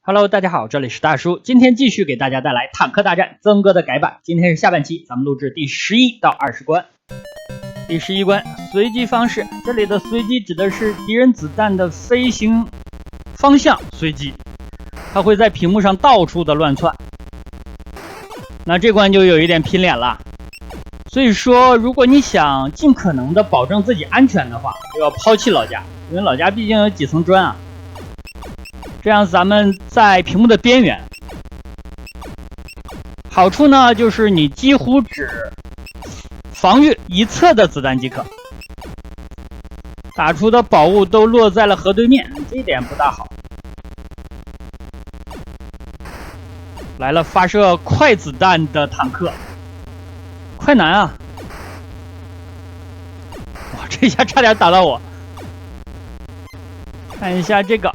Hello， 大家好，这里是大叔，今天继续给大家带来坦克大战曾哥的改版。今天是下半期，咱们录制第11到20关。第11关随机方式，这里的随机指的是敌人子弹的飞行方向随机，它会在屏幕上到处的乱窜。那这关就有一点拼脸了。所以说，如果你想尽可能的保证自己安全的话，就要抛弃老家，因为老家毕竟有几层砖啊。这样咱们在屏幕的边缘，好处呢就是你几乎只防御一侧的子弹即可，打出的宝物都落在了河对面，这一点不大好。来了发射快子弹的坦克，快男啊！哇，这一下差点打到我。看一下这个。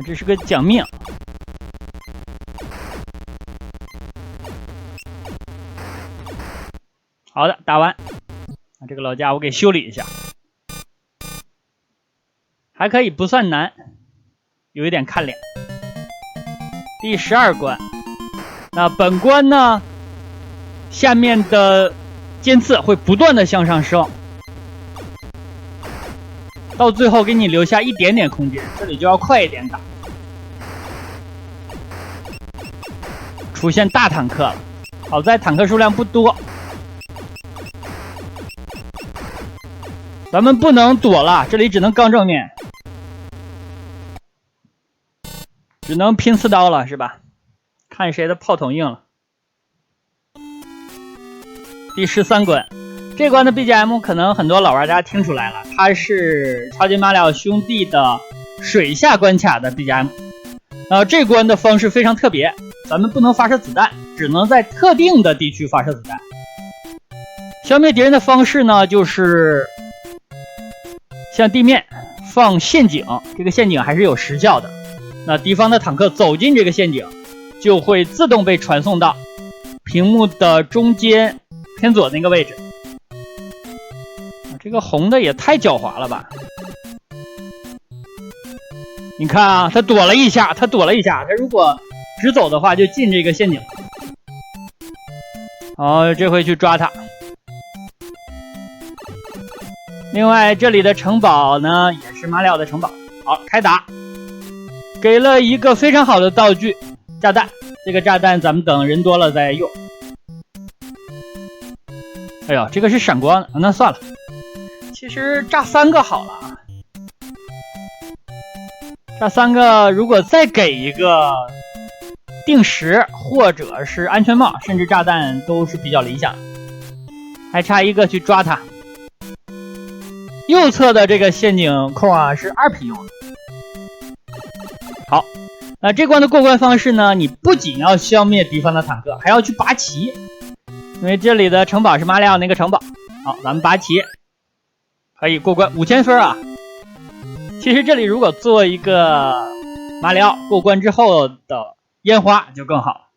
这是个奖命，好的，打完。这个老家伙给修理一下，还可以，不算难，有一点看脸。第12关，那本关呢，下面的尖刺会不断的向上升，到最后给你留下一点点空间，这里就要快一点打。出现大坦克了，好在坦克数量不多，咱们不能躲了，这里只能刚正面，只能拼刺刀了，是吧？看谁的炮筒硬了。第13关，这关的 BGM 可能很多老玩家听出来了，它是超级马里奥兄弟的水下关卡的 BGM。这关的方式非常特别，咱们不能发射子弹，只能在特定的地区发射子弹。消灭敌人的方式呢，就是向地面放陷阱，这个陷阱还是有时效的。那敌方的坦克走进这个陷阱，就会自动被传送到屏幕的中间偏左那个位置。这个红的也太狡猾了吧！你看啊，他躲了一下，他如果直走的话就进这个陷阱。好，这回去抓他。另外这里的城堡呢也是马里奥的城堡。好，开打，给了一个非常好的道具，炸弹。这个炸弹咱们等人多了再用。哎呦，这个是闪光的，那算了，其实炸3个好了啊。这3个如果再给一个定时或者是安全帽，甚至炸弹都是比较理想的。还差一个去抓它。右侧的这个陷阱控啊是2匹用的。好，那这关的过关方式呢，你不仅要消灭敌方的坦克，还要去拔旗，因为这里的城堡是马里奥那个城堡。好，咱们拔旗可以过关，5000分啊。其实这里如果做一个马里奥过关之后的烟花就更好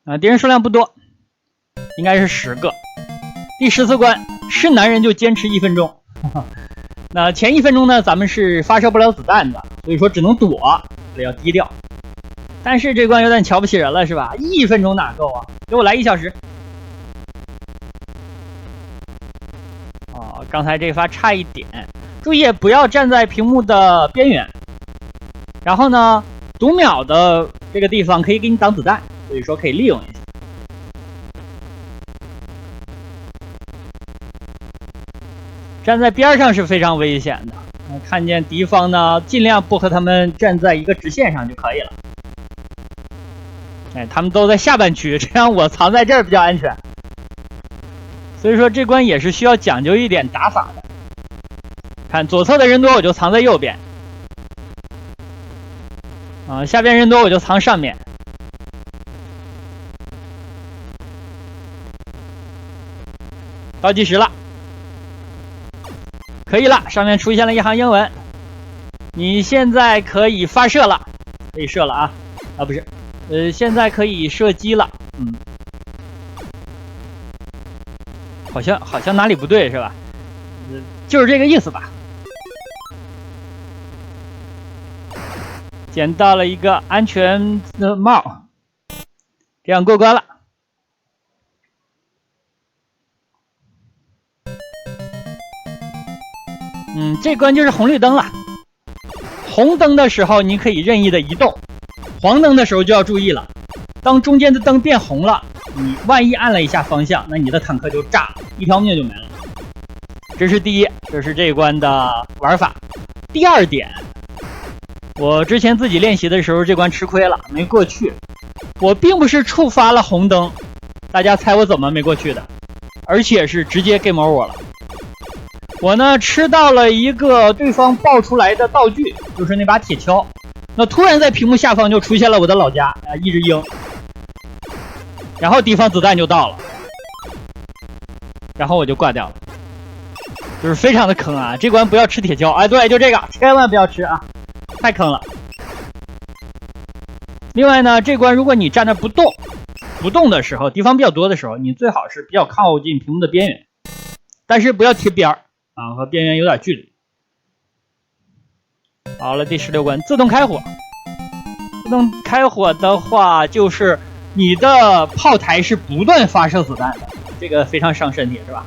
了。敌人数量不多，应该是10个。第14关是男人就坚持1分钟。那前1分钟呢，咱们是发射不了子弹的，所以说只能躲，这要低调。但是这关有点瞧不起人了，是吧？1分钟哪够啊？给我来1小时。刚才这发差一点，注意不要站在屏幕的边缘。然后呢，读秒的这个地方可以给你挡子弹，所以说可以利用一下。站在边上是非常危险的，看见敌方呢，尽量不和他们站在一个直线上就可以了。他们都在下半区，这样我藏在这儿比较安全。所以说这关也是需要讲究一点打法的。看左侧的人多我就藏在右边，下边人多我就藏上面。倒计时了，可以了，上面出现了一行英文，你现在可以发射了，可以射了啊，不是，现在可以射击了，好像哪里不对是吧？就是这个意思吧。捡到了一个安全的帽，这样过关了。这关就是红绿灯了。红灯的时候你可以任意的移动，黄灯的时候就要注意了。当中间的灯变红了，你万一按了一下方向，那你的坦克就炸了，一条命就没了。这是第一，这是这一关的玩法。第二点，我之前自己练习的时候这关吃亏了，没过去。我并不是触发了红灯，大家猜我怎么没过去的？而且是直接 game over 了。我呢吃到了一个对方爆出来的道具，就是那把铁锹。那突然在屏幕下方就出现了我的老家一只鹰，然后敌方子弹就到了，然后我就挂掉了，就是非常的坑啊！这关不要吃铁锹，哎，对，就这个，千万不要吃啊，太坑了。另外呢，这关如果你站那不动的时候，敌方比较多的时候，你最好是比较靠近屏幕的边缘，但是不要贴边啊，和边缘有点距离。好了，第16关自动开火。自动开火的话，就是你的炮台是不断发射子弹的，这个非常伤身体，是吧？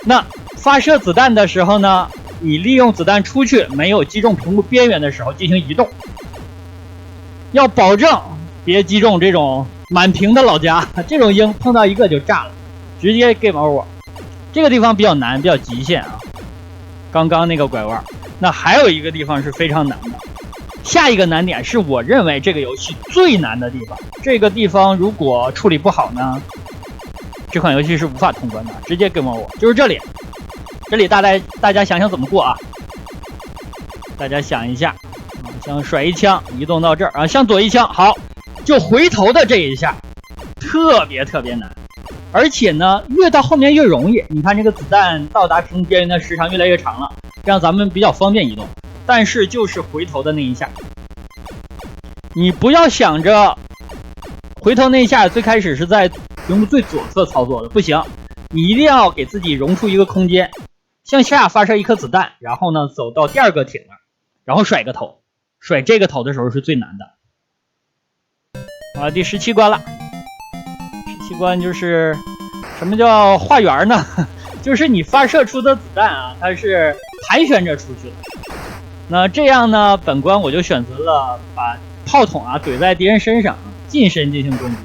那发射子弹的时候呢，你利用子弹出去没有击中屏幕边缘的时候进行移动，要保证别击中这种满屏的老家，这种鹰碰到一个就炸了，直接 game over。这个地方比较难，比较极限啊。刚刚那个拐弯，那还有一个地方是非常难的。下一个难点是我认为这个游戏最难的地方。这个地方如果处理不好呢，这款游戏是无法通关的，直接 game over。就是这里，大家想想怎么过啊？大家想一下，像甩一枪移动到这儿啊，向左一枪，好，就回头的这一下，特别难。而且呢，越到后面越容易。你看这个子弹到达屏幕边缘的时长越来越长了，让咱们比较方便移动。但是就是回头的那一下，你不要想着回头那一下最开始是在屏幕最左侧操作的，不行，你一定要给自己容出一个空间，向下发射一颗子弹，然后呢走到第二个艇那儿，然后甩个头，甩这个头的时候是最难的。第17关了。17关就是什么叫画圆呢？就是你发射出的子弹啊，它是盘旋着出去的。那这样呢，本关我就选择了把炮筒啊怼在敌人身上，近身进行攻击。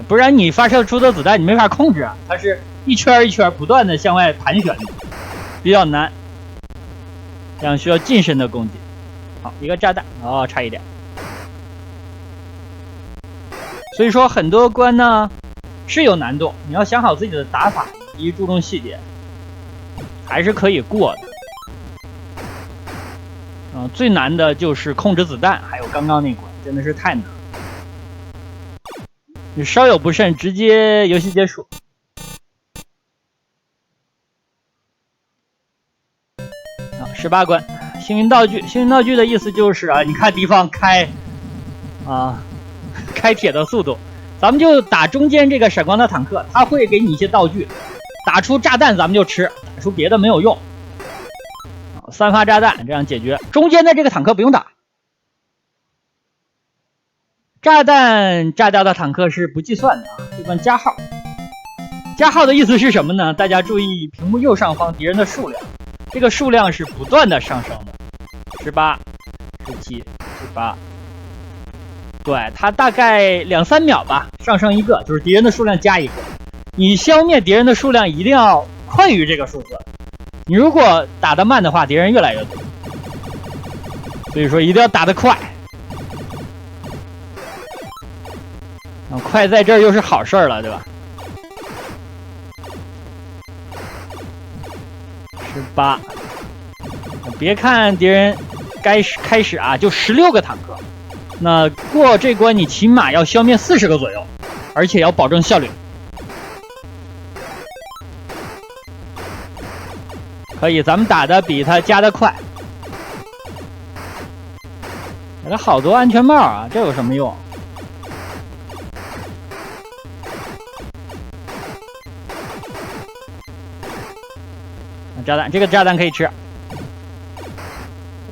不然你发射出的子弹你没法控制啊，它是一圈一圈不断的向外盘旋的，比较难。这样需要近身的攻击。好，一个炸弹，差一点。所以说很多关呢是有难度，你要想好自己的打法以及注重细节，还是可以过的。最难的就是控制子弹，还有刚刚那关真的是太难了。你稍有不慎，直接游戏结束。18关幸运道具。幸运道具的意思就是啊，你看敌方开铁的速度，咱们就打中间这个闪光的坦克，他会给你一些道具，打出炸弹咱们就吃，打出别的没有用。3发炸弹这样解决，中间的这个坦克不用打。炸弹炸掉的坦克是不计算的啊，这关加号。加号的意思是什么呢？大家注意屏幕右上方敌人的数量，这个数量是不断的上升的，18、17、18。对，它大概2-3秒吧，上升一个，就是敌人的数量加一个。你消灭敌人的数量一定要快于这个数字，你如果打得慢的话，敌人越来越多。所以说一定要打得快。快在这儿又是好事了，对吧？18，别看敌人开始啊，就16个坦克。那过这关你起码要消灭40个左右，而且要保证效率。可以，咱们打的比他加的快。给了好多安全帽啊，这有什么用？炸弹，这个炸弹可以吃。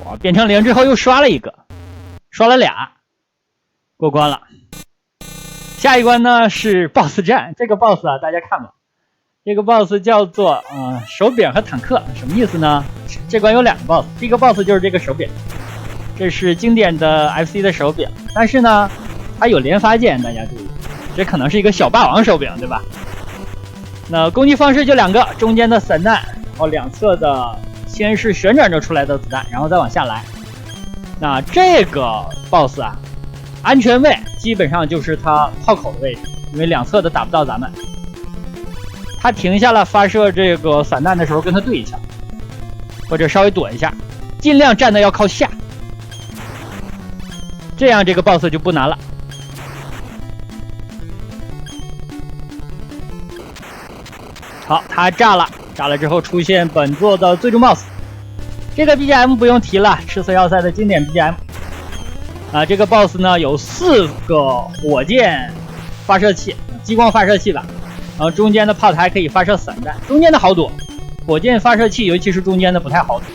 哇，变成0之后又刷了一个，刷了俩，过关了。下一关呢是 BOSS 战，这个 BOSS 啊，大家看吧，这个 BOSS 叫做手柄和坦克，什么意思呢？这关有2个 BOSS， 第一个 BOSS 就是这个手柄，这是经典的 FC 的手柄，但是呢，它有连发键，大家注意，这可能是一个小霸王手柄，对吧？那攻击方式就2个，中间的散弹，然后两侧的先是旋转着出来的子弹，然后再往下来。那这个 BOSS 啊，安全位基本上就是它炮口的位置，因为两侧的打不到咱们。他停下了发射这个散弹的时候，跟他对一下，或者稍微躲一下，尽量站的要靠下，这样这个 BOSS 就不难了。好，他炸了，炸了之后出现本作的最终 BOSS。这个 BGM 不用提了，赤色要塞的经典 BGM。这个 BOSS 呢有4个火箭发射器，激光发射器吧。然后中间的炮台可以发射散弹，中间的好躲，火箭发射器尤其是中间的不太好躲。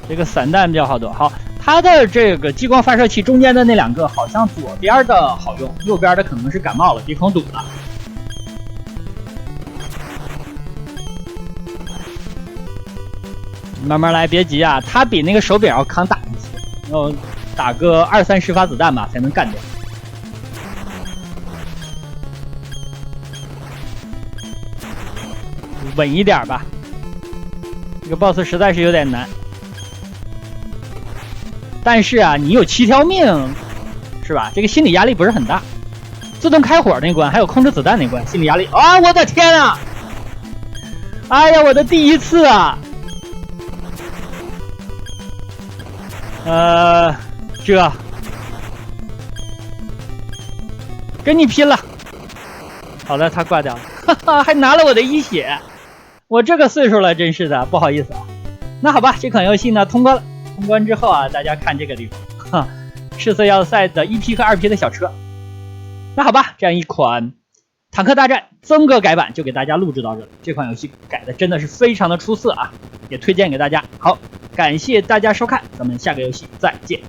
这个散弹比较好躲。好，它的这个激光发射器中间的那2个好像左边的好用，右边的可能是感冒了，鼻孔堵了。慢慢来，别急啊，它比那个手柄要抗打一些，然后打个20-30发子弹吧才能干掉。稳一点吧，这个 BOSS 实在是有点难。但是啊，你有7条命，是吧？这个心理压力不是很大。自动开火那关，还有控制子弹那关，心理压力啊！我的天啊！哎呀，我的第一次啊！这跟你拼了！好的，他挂掉了，哈哈，还拿了我的1血。我这个岁数了，真是的，不好意思啊。那好吧，这款游戏呢通关了。通关之后啊，大家看这个地方，赤色要塞的1批和2批的小车。那好吧，这样一款坦克大战增个改版就给大家录制到这里。这款游戏改的真的是非常的出色啊，也推荐给大家。好，感谢大家收看，咱们下个游戏再见。